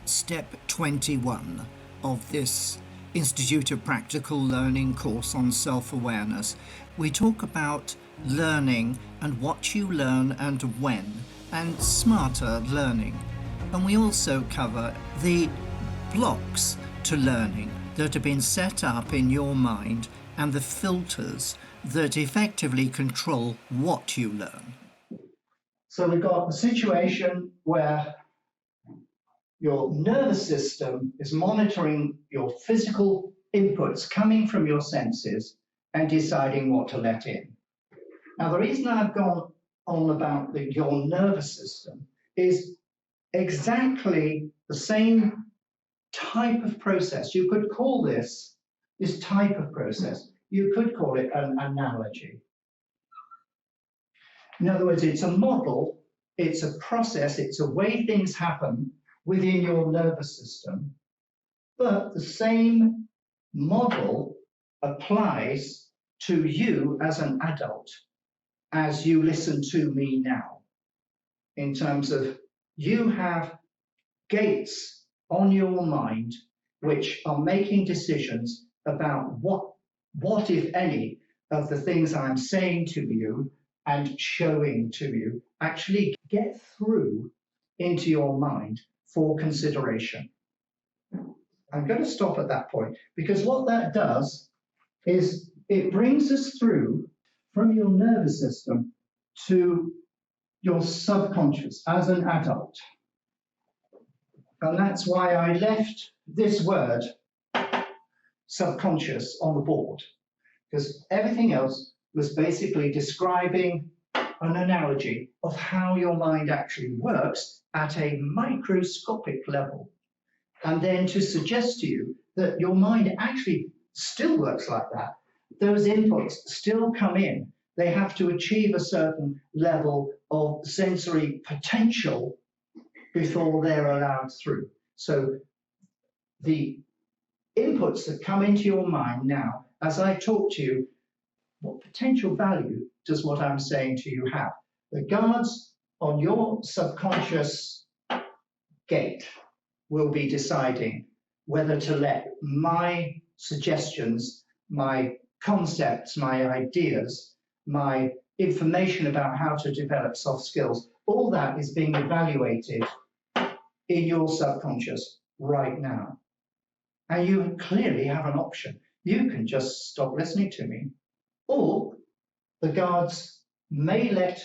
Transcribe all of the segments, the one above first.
Step 21 of this Institute of Practical Learning course on self-awareness. We talk about learning and what you learn and when, and smarter learning. And we also cover the blocks to learning that have been set up in your mind and the filters that effectively control what you learn. So we've got a situation where your nervous system is monitoring your physical inputs coming from your senses and deciding what to let in. Now, the reason I've gone on about your nervous system is exactly the same type of process. You could call this type of process, you could call it an analogy. In other words, it's a model, it's a process, it's a way things happen within your nervous system, but the same model applies to you as an adult as you listen to me now, in terms of you have gates on your mind which are making decisions about what if any of the things I'm saying to you and showing to you actually get through into your mind for consideration. I'm going to stop at that point, because what that does is it brings us through from your nervous system to your subconscious as an adult. And that's why I left this word subconscious on the board, because everything else was basically describing an analogy of how your mind actually works at a microscopic level, and then to suggest to you that your mind actually still works like that. Those inputs still come in. They have to achieve a certain level of sensory potential before they're allowed through. So the inputs that come into your mind now, as I talk to you, what potential value does what I'm saying to you have? The guards on your subconscious gate will be deciding whether to let my suggestions, my concepts, my ideas, my information about how to develop soft skills, all that is being evaluated in your subconscious right now. And you clearly have an option. You can just stop listening to me, or the guards may let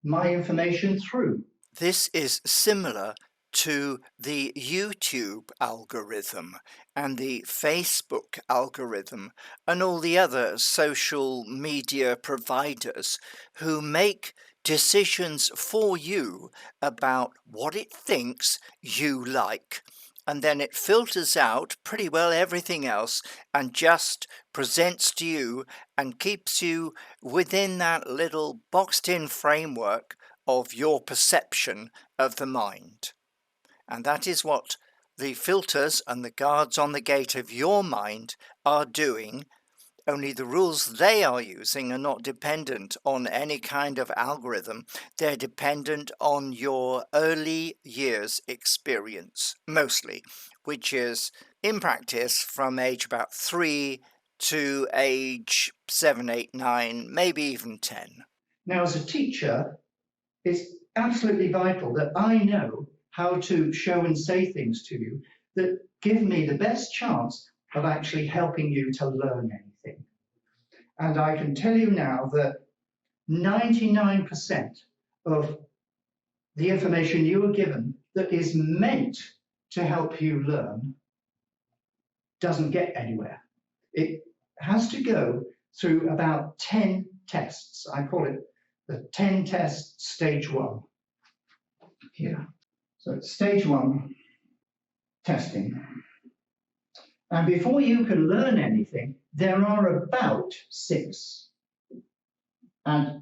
my information through. This is similar to the YouTube algorithm and the Facebook algorithm and all the other social media providers who make decisions for you about what it thinks you like. And then it filters out pretty well everything else and just presents to you and keeps you within that little boxed-in framework of your perception of the mind. And that is what the filters and the guards on the gate of your mind are doing, only the rules they are using are not dependent on any kind of algorithm. They're dependent on your early years experience, mostly, which is in practice from age about 3 to age 7, 8, 9, maybe even 10. Now, as a teacher, it's absolutely vital that I know how to show and say things to you that give me the best chance of actually helping you to learn anything. And I can tell you now that 99% of the information you are given that is meant to help you learn doesn't get anywhere. It has to go through about 10 tests. I call it the 10 test stage 1 here. So it's stage 1 testing. And before you can learn anything, there are about 6. And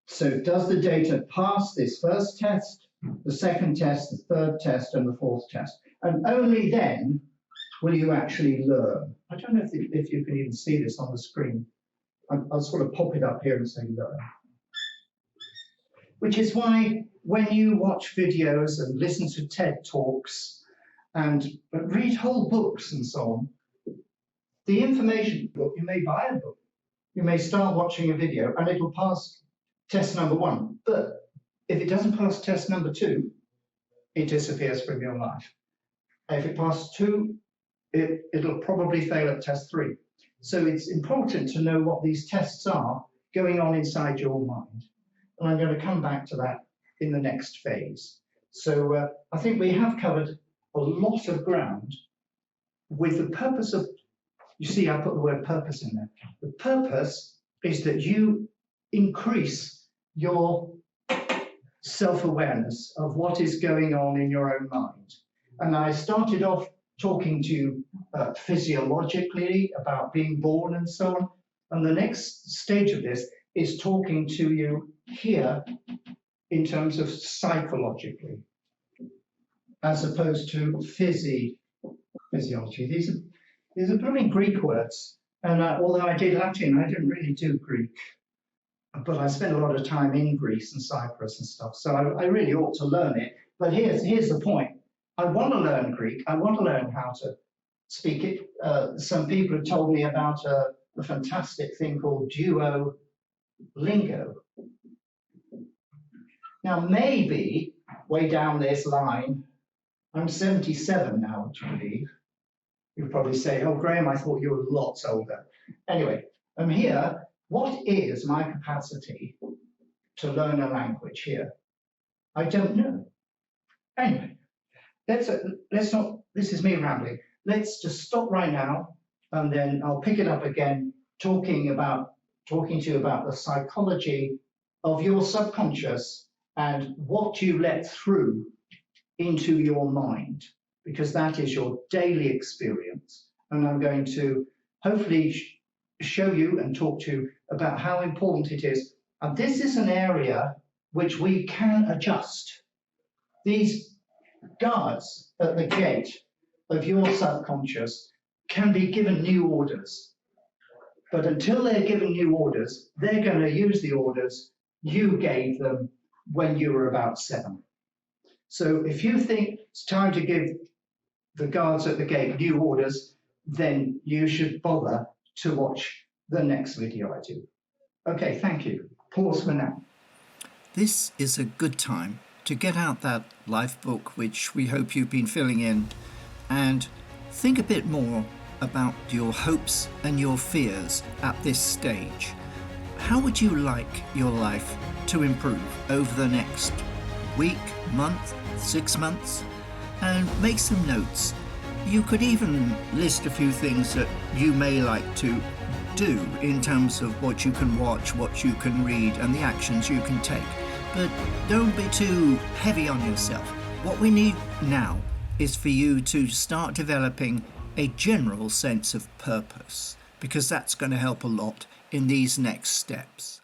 so does the data pass this first test, the second test, the third test, and the fourth test? And only then will you actually learn. I don't know if you can even see this on the screen. I'll sort of pop it up here and say learn. Which is why when you watch videos and listen to TED Talks and read whole books and so on. The information book, you may buy a book, you may start watching a video and it'll pass test number 1. But if it doesn't pass test number 2, it disappears from your life. If it passes 2, it'll probably fail at test 3. So it's important to know what these tests are going on inside your mind. And I'm going to come back to that in the next phase. So I think we have covered a lot of ground with the purpose of, you see, I put the word purpose in there. The purpose is that you increase your self-awareness of what is going on in your own mind. And I started off talking to you physiologically about being born and so on. And the next stage of this is talking to you here in terms of psychologically, as opposed to physiology. These are probably Greek words. And although I did Latin, I didn't really do Greek. But I spent a lot of time in Greece and Cyprus and stuff. So I really ought to learn it. But here's the point. I want to learn Greek. I want to learn how to speak it. Some people have told me about a fantastic thing called Duolingo. Now, maybe way down this line, I'm 77 now, would you believe? You'll probably say, oh, Graham, I thought you were lots older. Anyway, I'm here. What is my capacity to learn a language here? I don't know. Anyway, let's not, this is me rambling. Let's just stop right now, and then I'll pick it up again, talking to you about the psychology of your subconscious and what you let through into your mind, because that is your daily experience. And I'm going to hopefully show you and talk to you about how important it is. And this is an area which we can adjust. These guards at the gate of your subconscious can be given new orders. But until they're given new orders, they're going to use the orders you gave them when you were about 7. So if you think it's time to give the guards at the gate new orders, then you should bother to watch the next video I do. Okay, thank you. Pause for now. This is a good time to get out that life book, which we hope you've been filling in, and think a bit more about your hopes and your fears at this stage. How would you like your life to improve over the next week, month, 6 months? And make some notes. You could even list a few things that you may like to do in terms of what you can watch, what you can read, and the actions you can take. But don't be too heavy on yourself. What we need now is for you to start developing a general sense of purpose, because that's going to help a lot in these next steps.